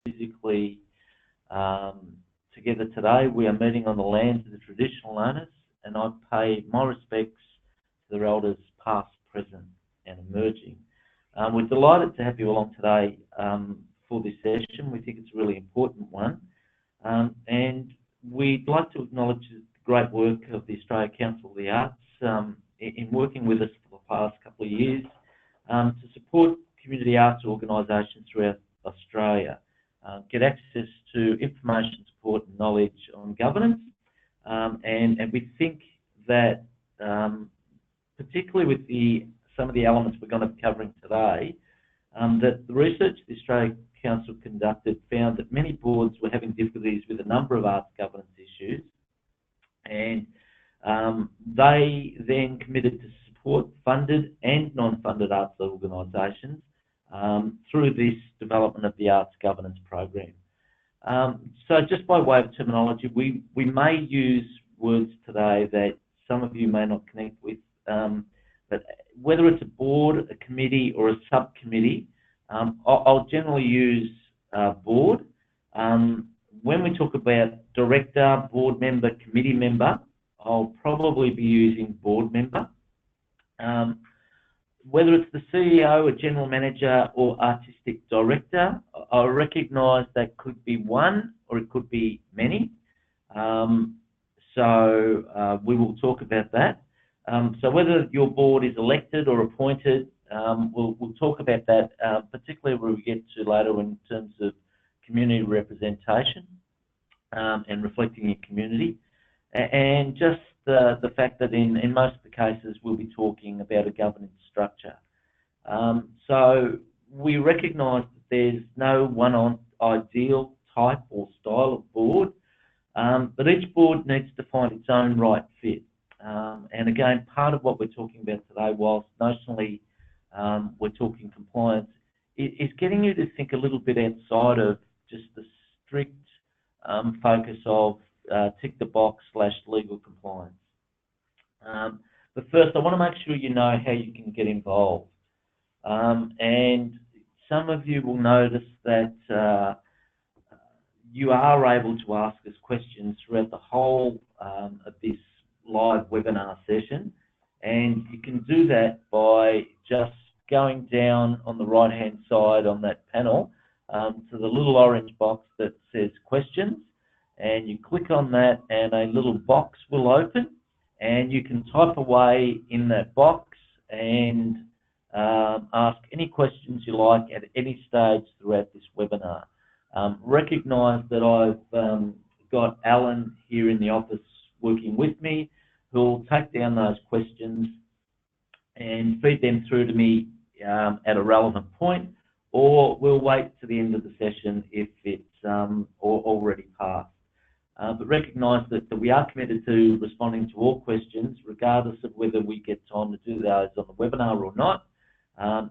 physically together today. We are meeting on the lands of the traditional owners, and I pay my respects to their elders past, present and emerging. We're delighted to have you along today for this session. We think it's a really important one. And we'd like to acknowledge the great work of the Australia Council of the Arts in working with us for the past couple of years to support community arts organisations throughout Australia, get access to information, support and knowledge on governance. And we think that particularly with some of the elements we're going to be covering today, that the research the Australia Council conducted found that many boards were having difficulties with a number of arts governance issues, and they then committed to support funded and non-funded arts organisations through this development of the Arts Governance Program. So just by way of terminology, we may use words today that some of you may not connect with, but whether it's a board, a committee or a subcommittee, I'll generally use board. When we talk about director, board member, committee member, I'll probably be using board member. Whether it's the CEO, a general manager or artistic director, I recognise that could be one or it could be many. So we will talk about that. So whether your board is elected or appointed, we'll talk about that, particularly when we get to later in terms of community representation and reflecting your community. And just the fact that in most of the cases we'll be talking about a governance structure. So we recognise that there's no one ideal type or style of board, but each board needs to find its own right fit. And again, part of what we're talking about today, whilst notionally we're talking compliance, is getting you to think a little bit outside of just the strict focus of tick the box / legal compliance. But first, I want to make sure you know how you can get involved. And some of you will notice that you are able to ask us questions throughout the whole of this live webinar session, and you can do that by just going down on the right hand side on that panel to the little orange box that says questions, and you click on that and a little box will open and you can type away in that box and ask any questions you like at any stage throughout this webinar. Recognise that I've got Alan here in the office working with me, who'll take down those questions and feed them through to me at a relevant point, or we'll wait to the end of the session if it's already passed. But recognise that we are committed to responding to all questions, regardless of whether we get time to do those on the webinar or not,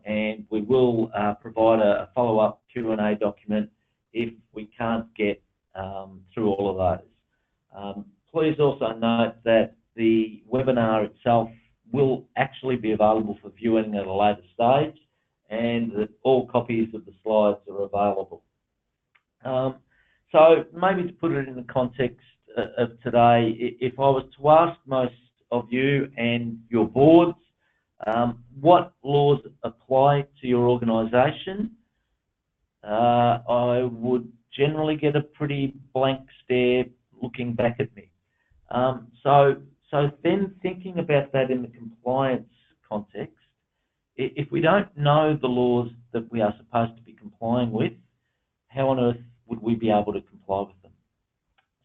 and we will provide a follow-up Q&A document if we can't get through all of those. Please also note that the webinar itself will actually be available for viewing at a later stage, and that all copies of the slides are available. So maybe to put it in the context of today, if I was to ask most of you and your boards what laws apply to your organisation, I would generally get a pretty blank stare looking back at me. So then thinking about that in the compliance context, if we don't know the laws that we are supposed to be complying with, how on earth would we be able to comply with them?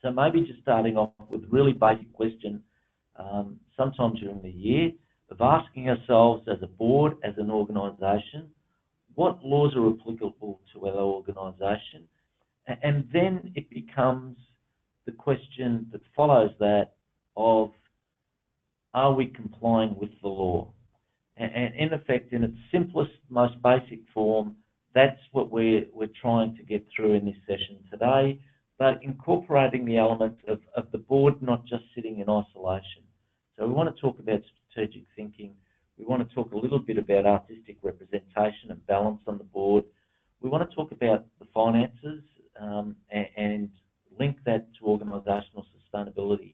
So maybe just starting off with a really basic question sometime during the year of asking ourselves as a board, as an organisation, what laws are applicable to our organisation? And then it becomes the question that follows that of, are we complying with the law? And in effect, in its simplest, most basic form, that's what we're trying to get through in this session today, but incorporating the element of the board not just sitting in isolation. So we want to talk about strategic thinking. We want to talk a little bit about artistic representation and balance on the board. We want to talk about the finances and link that to organisational sustainability,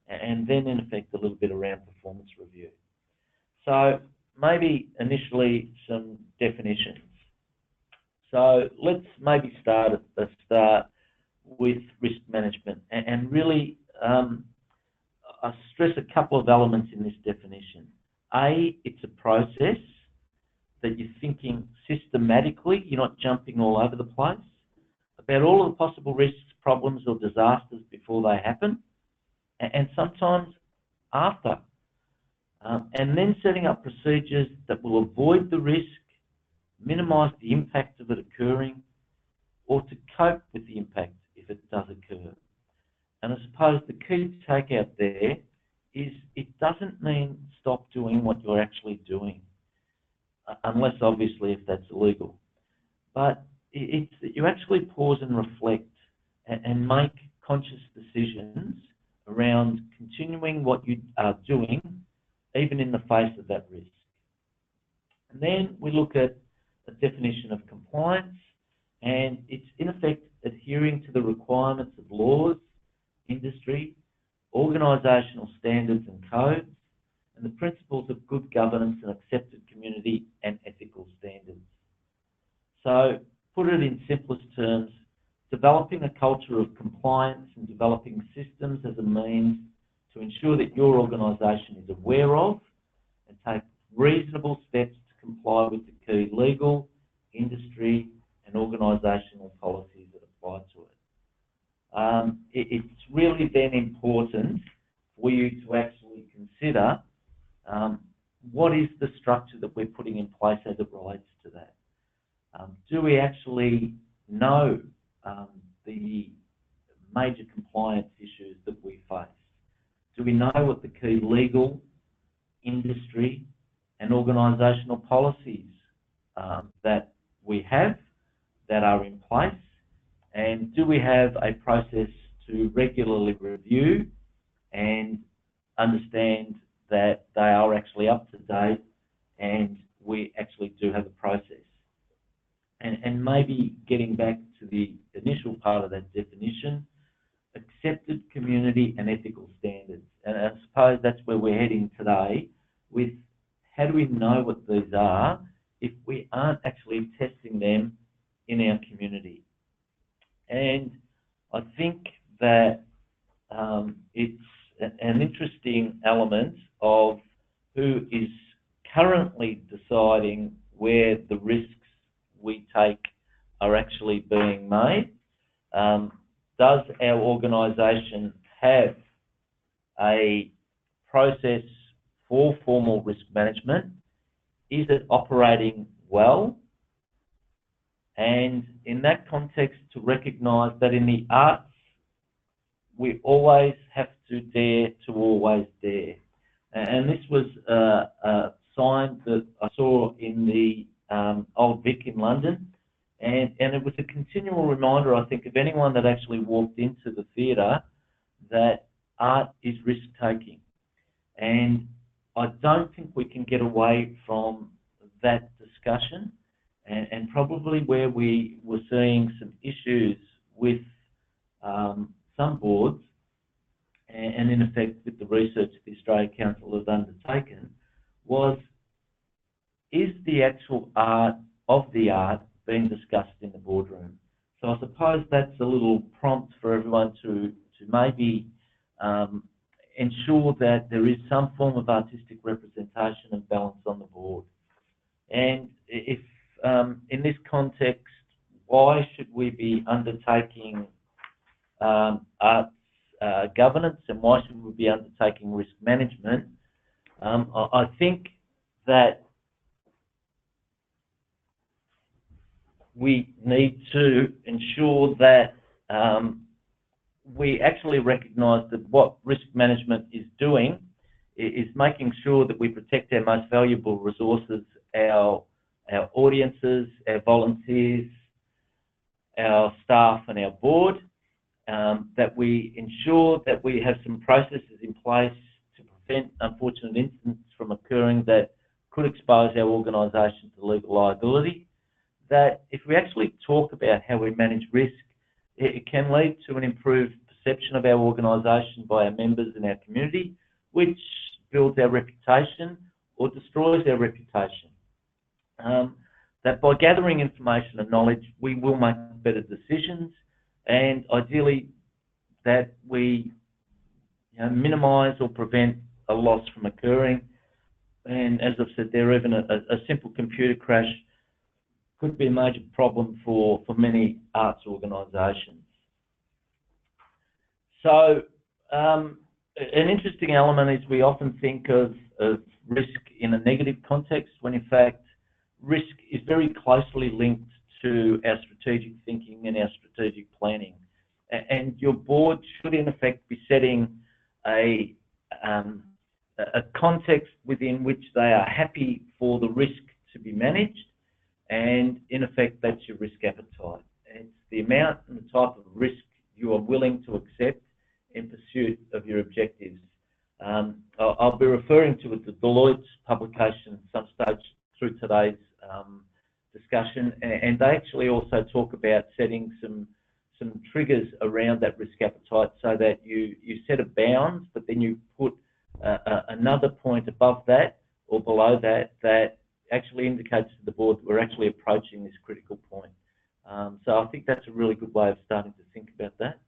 and then in effect a little bit around performance review. So maybe initially some definitions. So let's maybe start at the start with risk management, and really I stress a couple of elements in this definition. A, it's a process that you're thinking systematically, you're not jumping all over the place, about all of the possible risks, problems or disasters before they happen, and sometimes after. And then setting up procedures that will avoid the risk, minimise the impact of it occurring, or to cope with the impact if it does occur. And I suppose the key takeout there is it doesn't mean stop doing what you're actually doing, unless obviously if that's illegal. But it's that you actually pause and reflect and make conscious decisions around continuing what you are doing, even in the face of that risk. And then we look at a definition of compliance, and it's in effect adhering to the requirements of laws, industry, organisational standards and codes, and the principles of good governance and accepted community and ethical standards. So, put it in simplest terms, developing a culture of compliance and developing systems as a means to ensure that your organisation is aware of and take reasonable steps to comply with the key legal, industry and organisational policies that apply to it. It's really then important for you to actually consider what is the structure that we're putting in place as it relates to that. Do we actually know the major compliance issues that we face? Do we know what the key legal, industry and organisational policies that we have that are in place? And do we have a process to regularly review and understand that they are actually up to date and we actually do have a process? And maybe getting back to the initial part of that definition, accepted community and ethical standards. And I suppose that's where we're heading today with how do we know what these are if we aren't actually testing them in our community? And I think that it's an interesting element of who is currently deciding where the risks we take are actually being made. Does our organisation have a process for formal risk management? Is it operating well? And in that context, to recognise that in the arts, we always have to dare to always dare. And this was a sign that I saw in the Old Vic in London. And it was a continual reminder, I think, of anyone that actually walked into the theatre that art is risk-taking. And I don't think we can get away from that discussion. And probably where we were seeing some issues with some boards, and in effect with the research the Australia Council has undertaken, is the actual art of the art being discussed in the boardroom? So I suppose that's a little prompt for everyone to maybe ensure that there is some form of artistic representation and balance on the board. And if in this context, why should we be undertaking arts governance and why should we be undertaking risk management? I think that we need to ensure that we actually recognise that what risk management is doing is making sure that we protect our most valuable resources, our audiences, our volunteers, our staff and our board, that we ensure that we have some processes in place to prevent unfortunate incidents from occurring that could expose our organisation to legal liability, that if we actually talk about how we manage risk, It can lead to an improved perception of our organisation by our members and our community, which builds our reputation or destroys our reputation. That by gathering information and knowledge, we will make better decisions, and ideally that we minimise or prevent a loss from occurring. And as I've said there, even a simple computer crash could be a major problem for many arts organisations. So an interesting element is we often think of risk in a negative context, when in fact risk is very closely linked to our strategic thinking and our strategic planning. And your board should in effect be setting a context within which they are happy for the risk to be managed, and in effect that's your risk appetite. It's the amount and the type of risk you are willing to accept in pursuit of your objectives. I'll be referring to the Deloitte's publication at some stage through today's discussion, and they actually also talk about setting some triggers around that risk appetite, so that you set a bound, but then you put another point above that or below that actually indicates to the board that we're actually approaching this critical point. So I think that's a really good way of starting to think about that.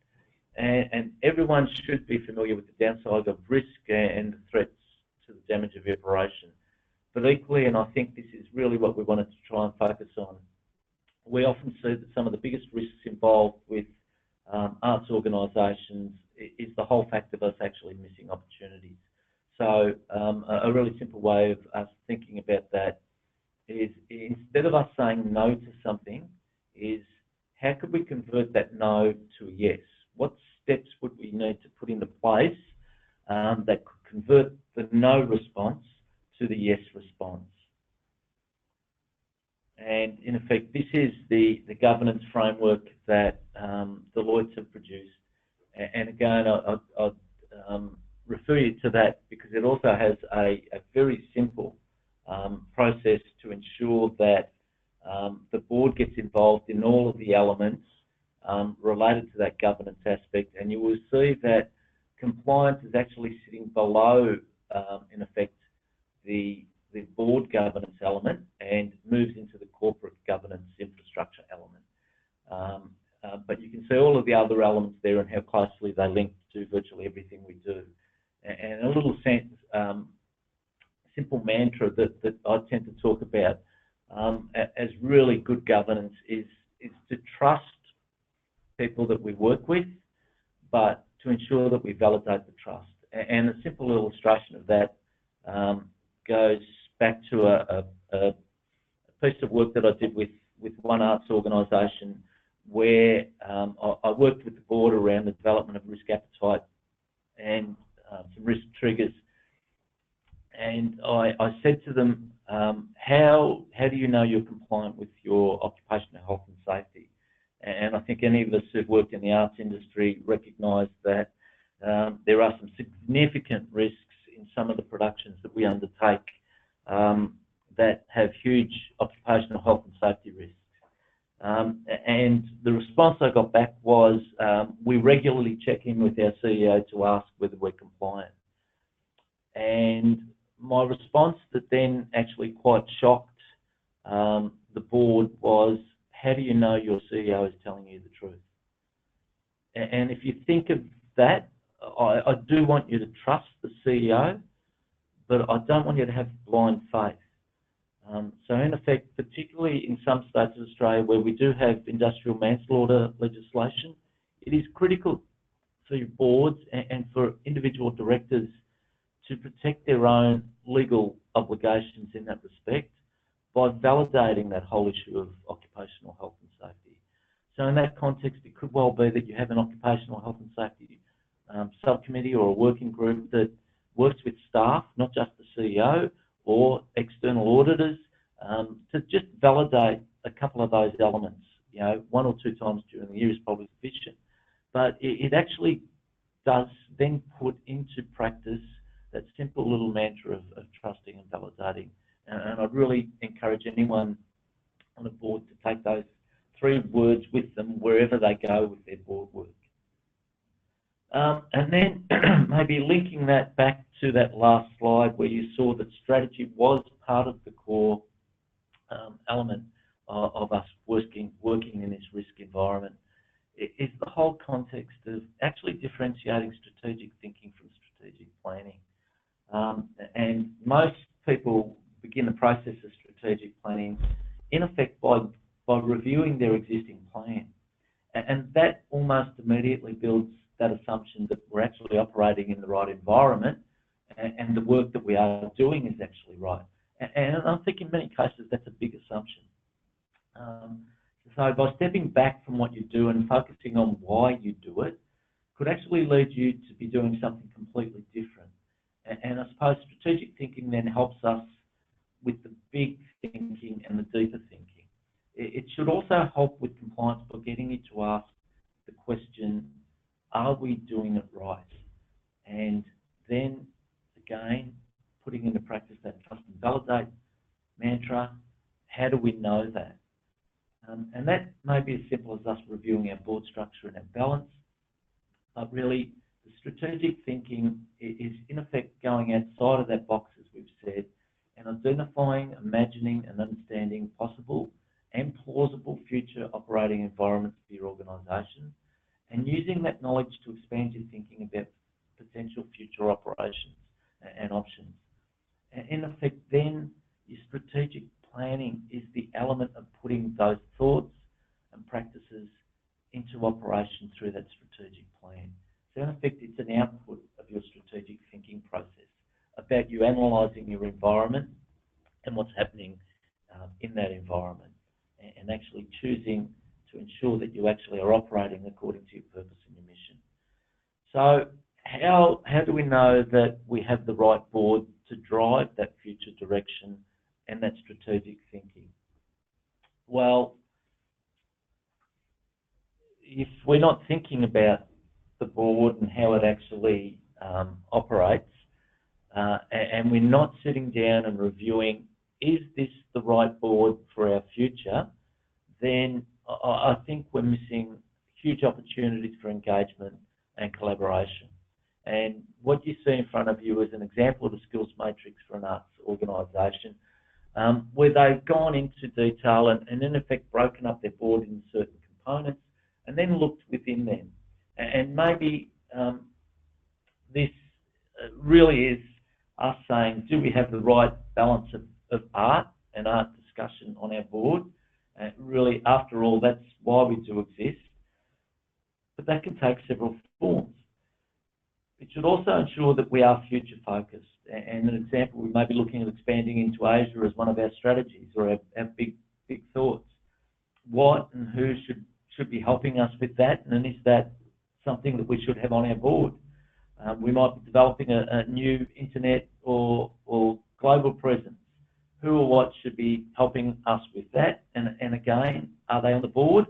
And everyone should be familiar with the downside of risk and the threats to the damage of operation. But equally, and I think this is really what we wanted to try and focus on, we often see that some of the biggest risks involved with arts organisations is the whole fact of us actually missing opportunities. So a really simple way of us thinking about that is, instead of us saying no to something, is how could we convert that no to a yes? What steps would we need to put into place that could convert the no response to the yes response? And in effect, this is the governance framework that Deloitte have produced. And again, I'd refer you to that because it also has a very simple process to ensure that the board gets involved in all of the elements related to that governance aspect. And you will see that compliance is actually sitting below, in effect, the board governance element and moves into the corporate governance infrastructure element. But you can see all of the other elements there and how closely they link to virtually everything we do. And a little simple mantra that I tend to talk about as really good governance is to trust people that we work with, but to ensure that we validate the trust. And a simple illustration of that goes back to a piece of work that I did with one arts organisation where I worked with the board around the development of risk appetite and some risk triggers. And I said to them, how do you know you're compliant with your occupational health and safety? And I think any of us who've worked in the arts industry recognise that there are some significant risks in some of the productions that we undertake that have huge occupational health and safety risks. And the response I got back was, we regularly check in with our CEO to ask whether we're compliant. And my response that then actually quite shocked the board was, how do you know your CEO is telling you the truth? And if you think of that, I do want you to trust the CEO, but I don't want you to have blind faith. So in effect, particularly in some states of Australia where we do have industrial manslaughter legislation, it is critical for your boards and for individual directors to protect their own legal obligations in that respect by validating that whole issue of occupational health and safety. So in that context, it could well be that you have an occupational health and safety subcommittee or a working group that works with staff, not just the CEO or external auditors, to just validate a couple of those elements. You know, 1 or 2 times during the year is probably sufficient, but it actually does then put into practice that simple little mantra of trusting and validating. And I'd really encourage anyone on the board to take those 3 words with them wherever they go with their board work. And then maybe linking that back to that last slide where you saw that strategy was part of the core element of us working in this risk environment, is the whole context of actually differentiating strategic thinking from strategic planning. And most people begin the process of strategic planning in effect by reviewing their existing plan. And that almost immediately builds that assumption that we're actually operating in the right environment and the work that we are doing is actually right. And I think in many cases that's a big assumption. So by stepping back from what you do and focusing on why you do it could actually lead you to be doing something completely different. And I suppose strategic thinking then helps us with the big thinking and the deeper thinking. It should also help with compliance by getting you to ask the question, are we doing it right? And then again, putting into practice that trust and validate mantra, how do we know that? And that may be as simple as us reviewing our board structure and our balance, but really the strategic thinking is in effect going outside of that box, as we've said, and identifying, imagining and understanding possible and plausible future operating environments for your organisation, and using that knowledge to expand your thinking about potential future operations and options. And in effect, then your strategic planning is the element of putting those thoughts and practices into operation through that strategic plan. So in effect, it's an output of your strategic thinking process about you analysing your environment and what's happening in that environment, and actually choosing to ensure that you actually are operating according to your purpose and your mission. So how do we know that we have the right board to drive that future direction and that strategic thinking? Well, if we're not thinking about the board and how it actually operates, and we're not sitting down and reviewing, is this the right board for our future, then I think we're missing huge opportunities for engagement and collaboration. And what you see in front of you is an example of a skills matrix for an arts organisation, where they've gone into detail and in effect broken up their board into certain components and then looked within them. And maybe this really is us saying, do we have the right balance of art and art discussion on our board? Really, after all, that's why we do exist. But that can take several forms. It should also ensure that we are future focused. And an example, we may be looking at expanding into Asia as one of our strategies or our big thoughts. What and who should be helping us with that? And is that something that we should have on our board? We might be developing a new internet or global presence. Who or what should be helping us with that? And again, are they on the board?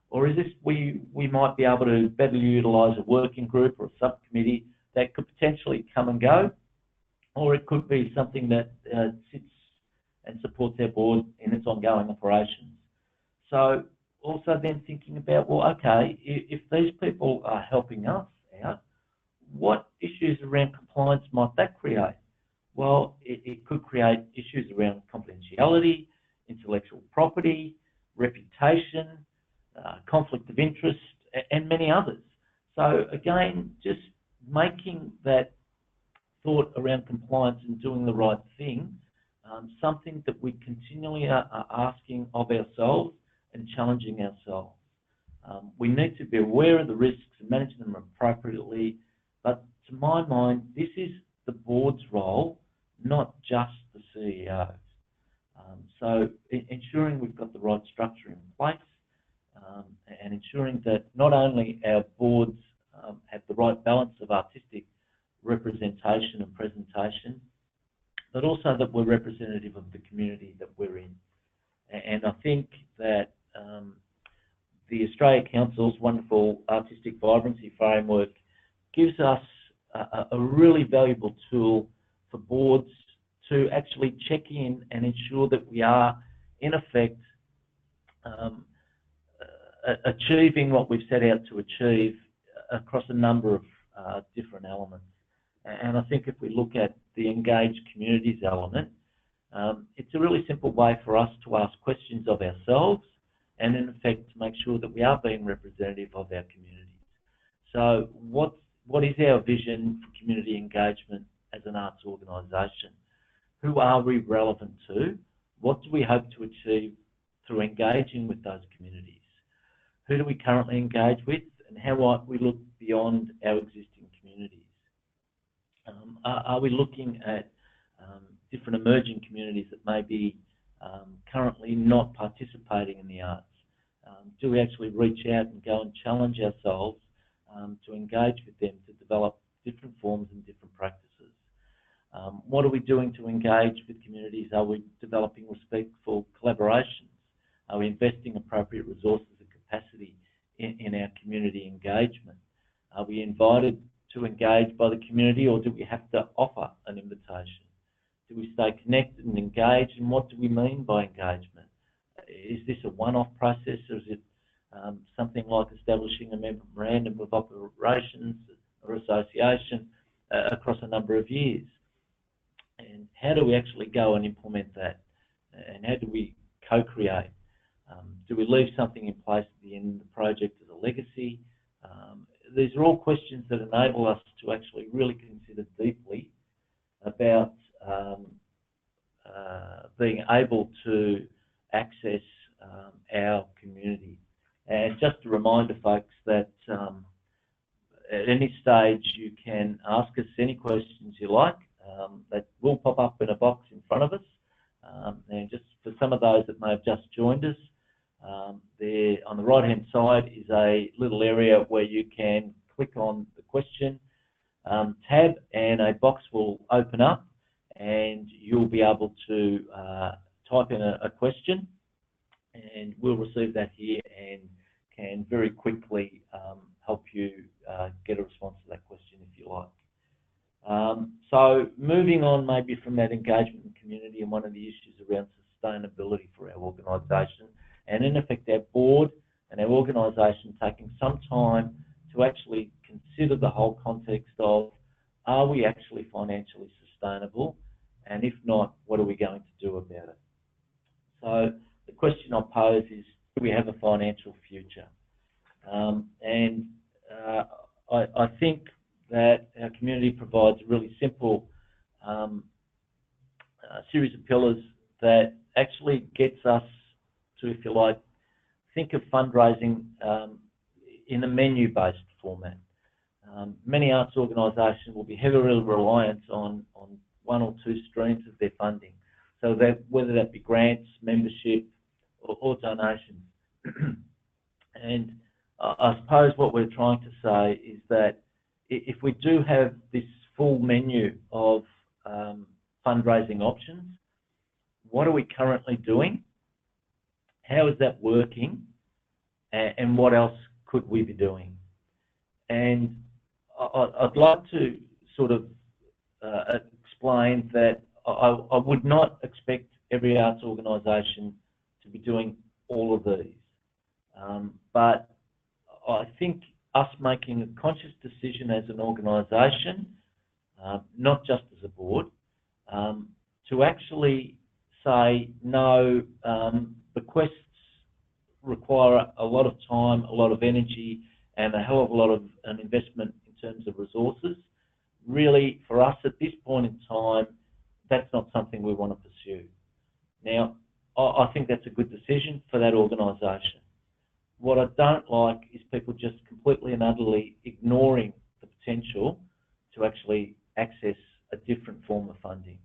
Or is this we might be able to better utilise a working group or a subcommittee that could potentially come and go? Or it could be something that sits and supports our board in its ongoing operations. So also then thinking about, well, okay, if these people are helping us out, what issues around compliance might that create? Well, it could create issues around confidentiality, intellectual property, reputation, conflict of interest, and many others. So again, just making that thought around compliance and doing the right thing something that we continually are asking of ourselves and challenging ourselves. We need to be aware of the risks and manage them appropriately, but to my mind, this is the board's role, not just the CEO's. So ensuring we've got the right structure in place and ensuring that not only our boards have the right balance of artistic representation and presentation, but also that we're representative of the community that we're in. And I think that the Australia Council's wonderful Artistic Vibrancy Framework gives us a really valuable tool for boards to actually check in and ensure that we are, in effect, achieving what we've set out to achieve across a number of different elements. And I think if we look at the engaged communities element, it's a really simple way for us to ask questions of ourselves and in effect to make sure that we are being representative of our communities. So what is our vision for community engagement as an arts organisation? Who are we relevant to? What do we hope to achieve through engaging with those communities? Who do we currently engage with, and how might we look beyond our existing communities? Are we looking at different emerging communities that may be currently not participating in the arts? Do we actually reach out and go and challenge ourselves to engage with them to develop different forms and different practices? What are we doing to engage with communities? Are we developing respectful collaborations? Are we investing appropriate resources and capacity in our community engagement? Are we invited to engage by the community, or do we have to offer an invitation? Do we stay connected and engaged, and what do we mean by engagement? Is this a one-off process, or is it something like establishing a memorandum of operations or association across a number of years? And how do we actually go and implement that? And how do we co-create? Do we leave something in place at the end of the project as a legacy? These are all questions that enable us to actually really consider deeply about being able to access our community. And just a reminder, folks, that at any stage you can ask us any questions you like. That will pop up in a box in front of us. And just for some of those that may have just joined us, there on the right-hand side is a little area where you can click on the question tab, and a box will open up, and you'll be able to type in a question, and we'll receive that here and can very quickly help you get a response to that question if you like. So moving on maybe from that engagement in community, and one of the issues around sustainability for our organisation, and in effect our board and our organisation taking some time to actually consider the whole context of, are we actually financially sustainable, and if not, what are we going to do about it? So the question I'll pose is, do we have a financial future? I think that our community provides a really simple series of pillars that actually gets us to, if you like, think of fundraising in a menu-based format. Many arts organisations will be heavily reliant on one or two streams of their funding, so that whether that be grants, membership, or donations. And I suppose what we're trying to say is that if we do have this full menu of fundraising options, what are we currently doing? How is that working? And what else could we be doing? And I'd like to sort of explain that I would not expect every arts organisation to be doing all of these. But I think us making a conscious decision as an organisation, not just as a board, to actually say, no, bequests require a lot of time, a lot of energy, and a hell of a lot of an investment in terms of resources. Really, for us at this point in time, that's not something we want to pursue. Now, I think that's a good decision for that organisation. What I don't like is people just completely and utterly ignoring the potential to actually access a different form of funding.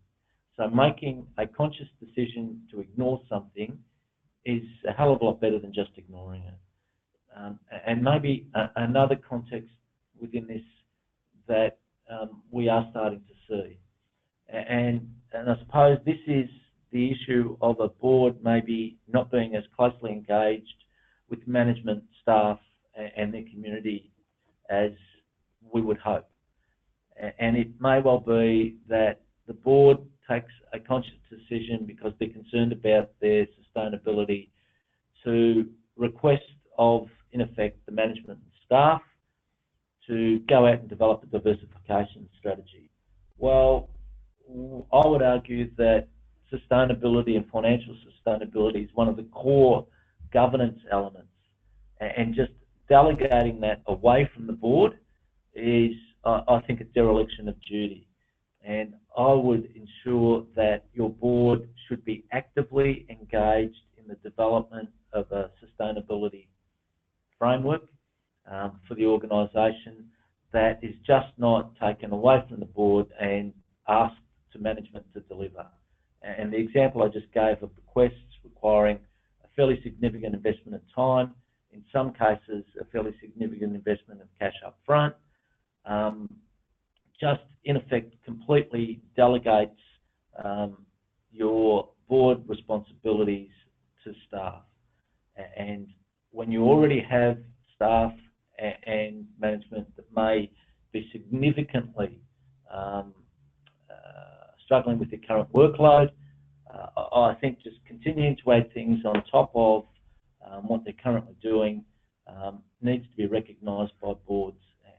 So making a conscious decision to ignore something is a hell of a lot better than just ignoring it. And maybe another context within this that we are starting to see. And I suppose this is the issue of a board maybe not being as closely engaged with management staff and their community as we would hope. And it may well be that the board takes a conscious decision because they're concerned about their sustainability to request of, in effect, the management and staff to go out and develop a diversification strategy. Well, I would argue that sustainability and financial sustainability is one of the core governance elements, and just delegating that away from the board is, I think, a dereliction of duty. And I would ensure that your board should be actively engaged in the development of a sustainability framework for the organisation that is just not taken away from the board and asked to management to deliver. And the example I just gave of bequests requiring a fairly significant investment of time, in some cases a fairly significant investment of cash up front, just in effect completely delegates your board responsibilities to staff. And when you already have staff and management that may be significantly struggling with their current workload, I think just continuing to add things on top of what they're currently doing needs to be recognised by boards.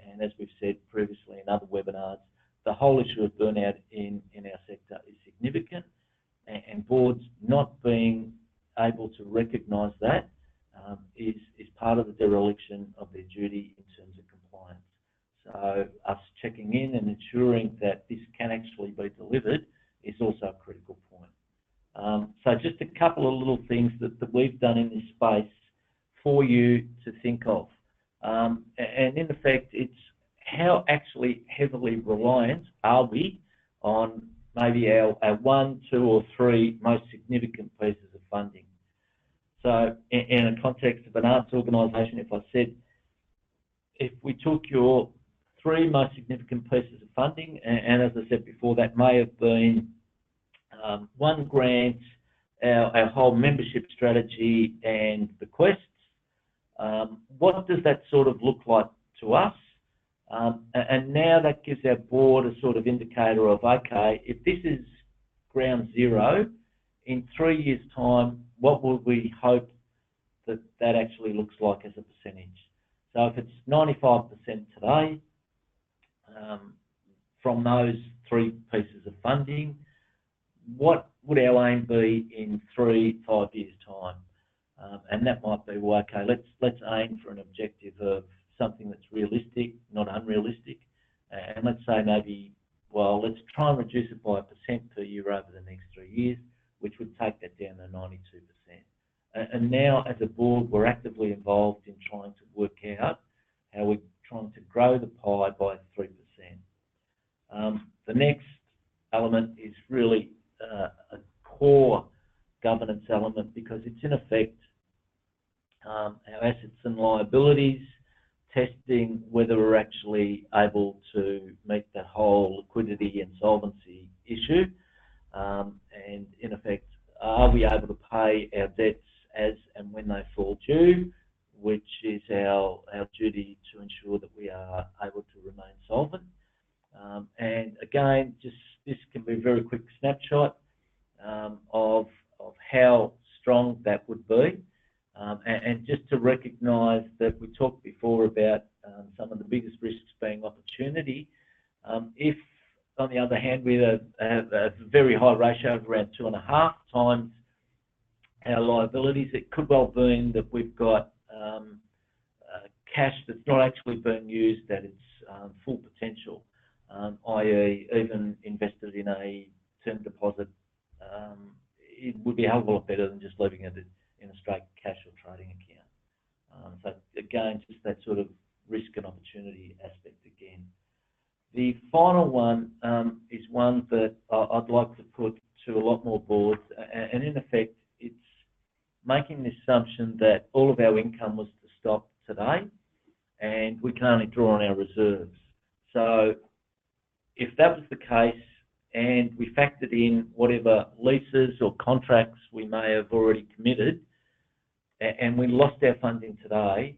And as we've said previously in other webinars, the whole issue of burnout in our sector is significant, and boards not being able to recognise that is part of the dereliction of their duty in terms of compliance. So us checking in and ensuring that this can actually be delivered is also a critical point. So just a couple of little things that we've done in this space for you to think of. And in effect, it's how actually heavily reliant are we on maybe our 1, 2 or 3 most significant pieces of funding. So in a context of an arts organisation, if I said, if we took your 3 most significant pieces of funding, and as I said before, that may have been 1 grant, our whole membership strategy and bequests, what does that sort of look like to us? And now that gives our board a sort of indicator of, okay, if this is ground zero, in 3 years' time, what would we hope that that actually looks like as a percentage? So if it's 95% today, from those 3 pieces of funding, what would our aim be in 3-5 years' time? And that might be, well, okay, let's aim for an objective of something that's realistic, not unrealistic, and let's say maybe, well, let's try and reduce it by 1% per year over the next 3 years, which would take that down to 92%. And now, as a board, we're actively involved in trying to work out how we're trying to grow the pie by 3%. The next element is really a core governance element, because it's in effect our assets and liabilities, testing whether we're actually able to meet that whole liquidity and solvency issue, and in effect, are we able to pay our debts as and when they fall due, which is our duty to ensure that we are able to remain solvent. And again, just this can be a very quick snapshot of how strong that would be. And just to recognise that we talked before about some of the biggest risks being opportunity. If, on the other hand, we have a very high ratio of around 2.5 times our liabilities, it could well be that we've got cash that's not actually being used at its full potential, i.e. even invested in a term deposit, it would be a hell of a lot better than just leaving it in a straight cash or trading account. So again, just that sort of risk and opportunity aspect again. The final one is one that I'd like to put to a lot more boards, and in effect, it's making the assumption that all of our income was to stop today, and we can only draw on our reserves. So if that was the case, and we factored in whatever leases or contracts we may have already committed, and we lost our funding today,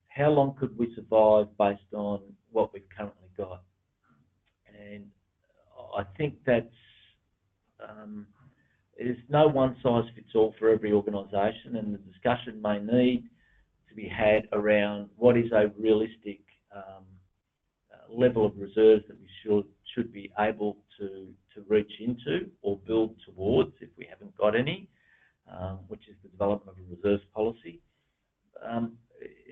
how long could we survive based on what we've currently got? And I think that's, there's no one size fits all for every organisation, and the discussion may need to be had around what is a realistic level of reserves that we should be able to reach into or build towards if we haven't got any, which is the development of a reserves policy.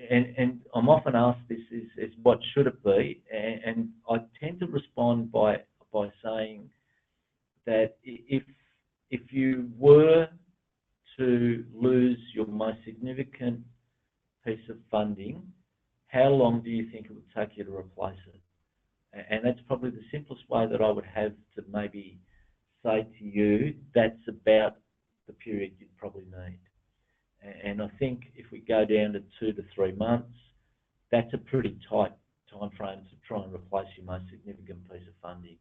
And I'm often asked this is what should it be, and I tend to respond by saying that if you were to lose your most significant piece of funding, how long do you think it would take you to replace it? And that's probably the simplest way that I would have to maybe say to you, that's about the period you'd probably need. And I think if we go down to 2 to 3 months, that's a pretty tight time frame to try and replace your most significant piece of funding.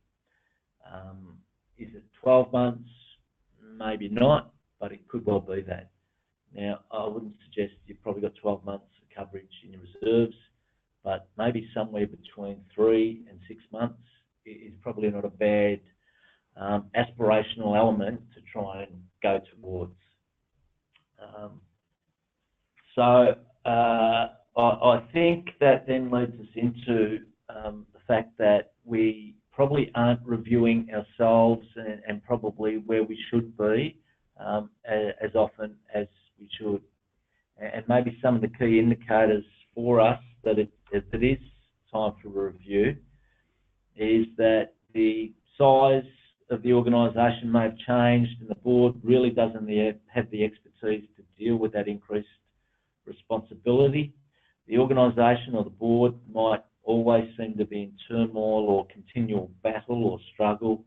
Is it 12 months? Maybe not, but it could well be that. Now, I wouldn't suggest you've probably got 12 months of coverage in your reserves, but maybe somewhere between 3 and 6 months is probably not a bad aspirational element to try and go towards. I think that then leads us into the fact that we probably aren't reviewing ourselves and probably where we should be as often as we should. And maybe some of the key indicators for us that it is time for a review is that the size of the organisation may have changed and the board really doesn't have the expertise to deal with that increased responsibility. The organisation or the board might always seem to be in turmoil or continual battle or struggle.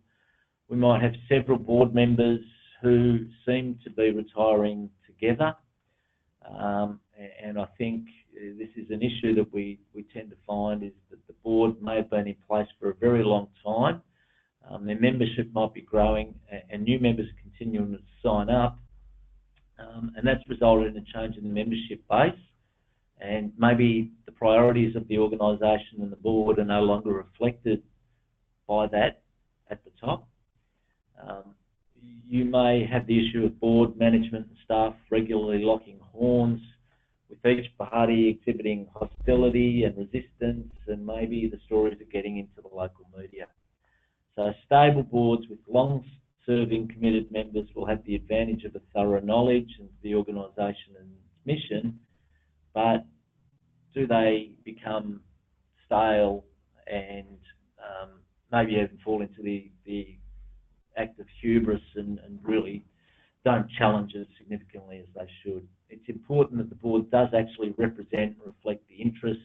We might have several board members who seem to be retiring together. And I think this is an issue that we tend to find is that the board may have been in place for a very long time. Their membership might be growing and new members are continuing to sign up. And that's resulted in a change in the membership base. And maybe the priorities of the organisation and the board are no longer reflected by that at the top. You may have the issue of board management and staff regularly locking horns, with each party exhibiting hostility and resistance, and maybe the stories are getting into the local media. So stable boards with long-serving committed members will have the advantage of a thorough knowledge of the organisation and mission, but do they become stale and maybe even fall into the act of hubris and really don't challenge as significantly as they should? It's important that the board does actually represent and reflect the interests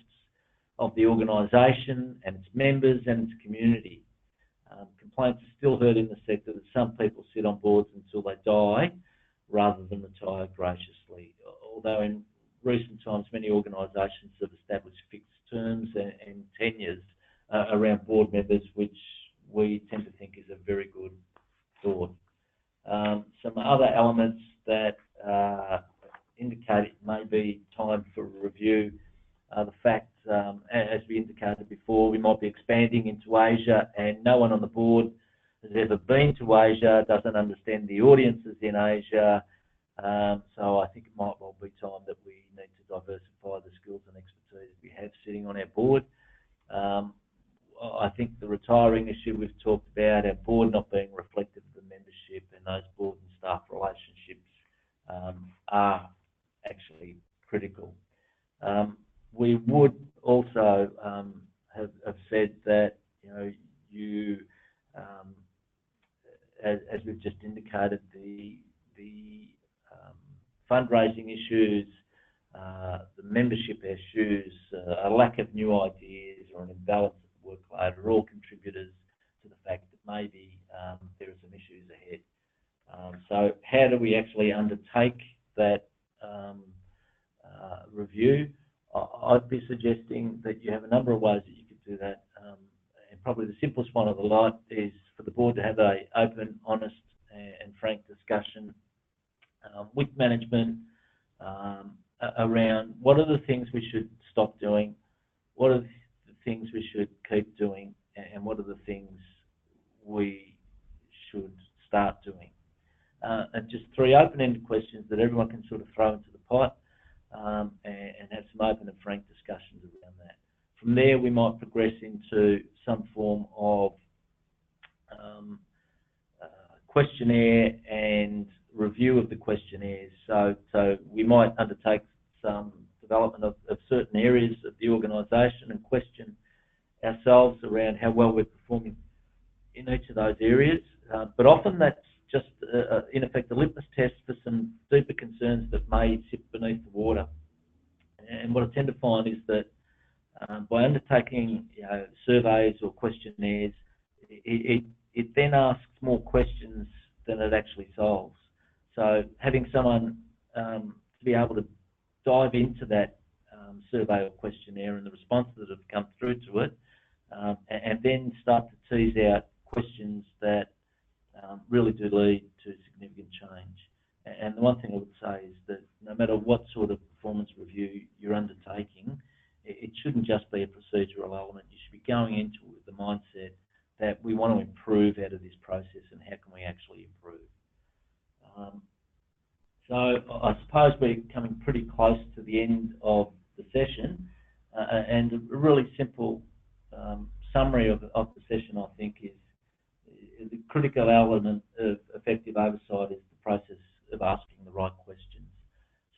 of the organisation and its members and its community. Complaints are still heard in the sector that some people sit on boards until they die rather than retire graciously, although in recent times many organisations have established fixed terms and tenures around board members, which we tend to think is a very good thought. Some other elements that indicate it may be time for a review are the fact, as we indicated before, we might be expanding into Asia and no one on the board has ever been to Asia, doesn't understand the audiences in Asia. So I think it might well be time that we need to diversify the skills and expertise we have sitting on our board. I think the retiring issue we've talked about, our board not being reflective of the membership and those board and staff relationships are actually critical. We would also have said that, as we've just indicated, the fundraising issues, the membership issues, a lack of new ideas or an imbalance of workload are all contributors to the fact that maybe there are some issues ahead. So how do we actually undertake that review? I'd be suggesting that you have a number of ways that you could do that, and probably the simplest one of the lot is for the board to have an open, honest and frank discussion with management around what are the things we should stop doing, what are the things we should keep doing, and what are the things we should start doing. And just 3 open-ended questions that everyone can sort of throw into the pot. and have some open and frank discussions around that. From there, we might progress into some form of questionnaire and review of the questionnaires. So we might undertake some development of certain areas of the organisation and question ourselves around how well we're performing in each of those areas. But often that's just, in effect, a litmus test for some deeper concerns that may sit beneath the water. And what I tend to find is that by undertaking surveys or questionnaires, it then asks more questions than it actually solves. So having someone to be able to dive into that survey or questionnaire and the responses that have come through to it, and then start to tease out questions that really do lead to significant change. And the one thing I would say is that no matter what sort of performance review you're undertaking, it shouldn't just be a procedural element. You should be going into it with the mindset that we want to improve out of this process and how can we actually improve. So I suppose we're coming pretty close to the end of the session, and a really simple summary of the session, I think, is the critical element of effective oversight is the process of asking the right questions.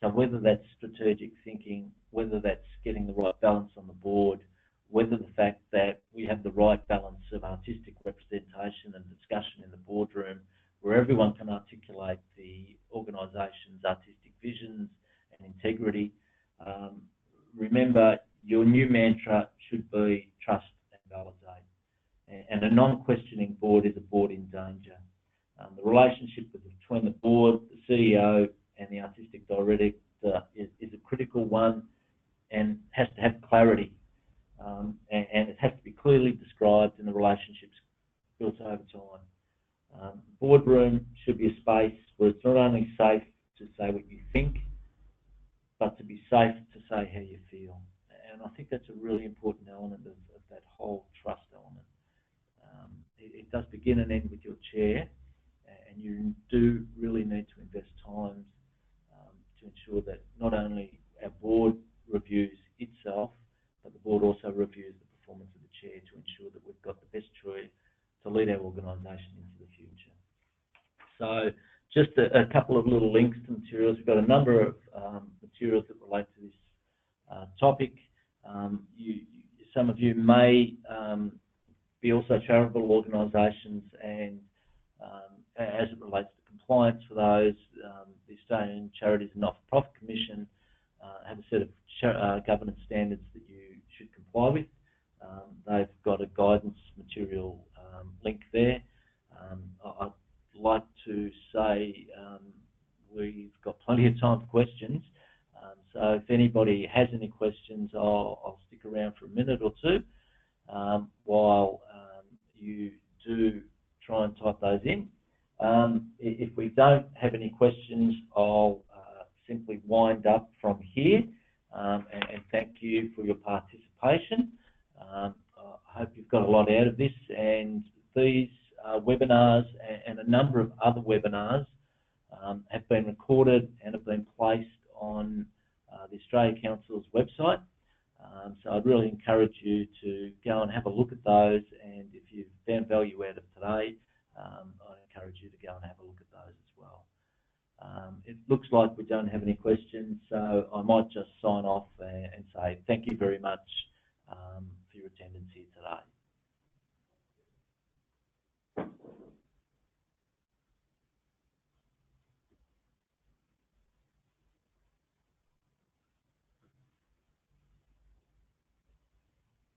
So whether that's strategic thinking, whether that's getting the right balance on the board, whether the fact that we have the right balance of artistic representation and discussion in the boardroom, where everyone can articulate the organisation's artistic visions and integrity. Remember, your new mantra should be trust and validate. And a non-questioning board is a board in danger. The relationship between the board, the CEO and the artistic director is a critical one and has to have clarity. And it has to be clearly described in the relationships built over time. Boardroom should be a space where it's not only safe to say what you think, but to be safe to say how you feel. And I think that's a really important element of that whole trust element. It does begin and end with your chair, and you do really need to invest time to ensure that not only our board reviews itself, but the board also reviews the performance of the chair to ensure that we've got the best choice to lead our organisation into the future. So just a couple of little links to materials. We've got a number of materials that relate to this topic. Some of you may be also charitable organisations, and as it relates to compliance for those, the Australian Charities and Not-for-Profit Commission have a set of governance standards that you should comply with. They've got a guidance material link there. I'd like to say we've got plenty of time for questions. So if anybody has any questions, I'll stick around for a minute or two while you do try and type those in. If we don't have any questions, I'll simply wind up from here and thank you for your participation. I hope you've got a lot out of this, and these webinars and a number of other webinars have been recorded and have been placed on the Australia Council's website. So I'd really encourage you to go and have a look at those, and if you've found value out of today, I'd encourage you to go and have a look at those as well. It looks like we don't have any questions, so I might just sign off and say thank you very much for your attendance here today.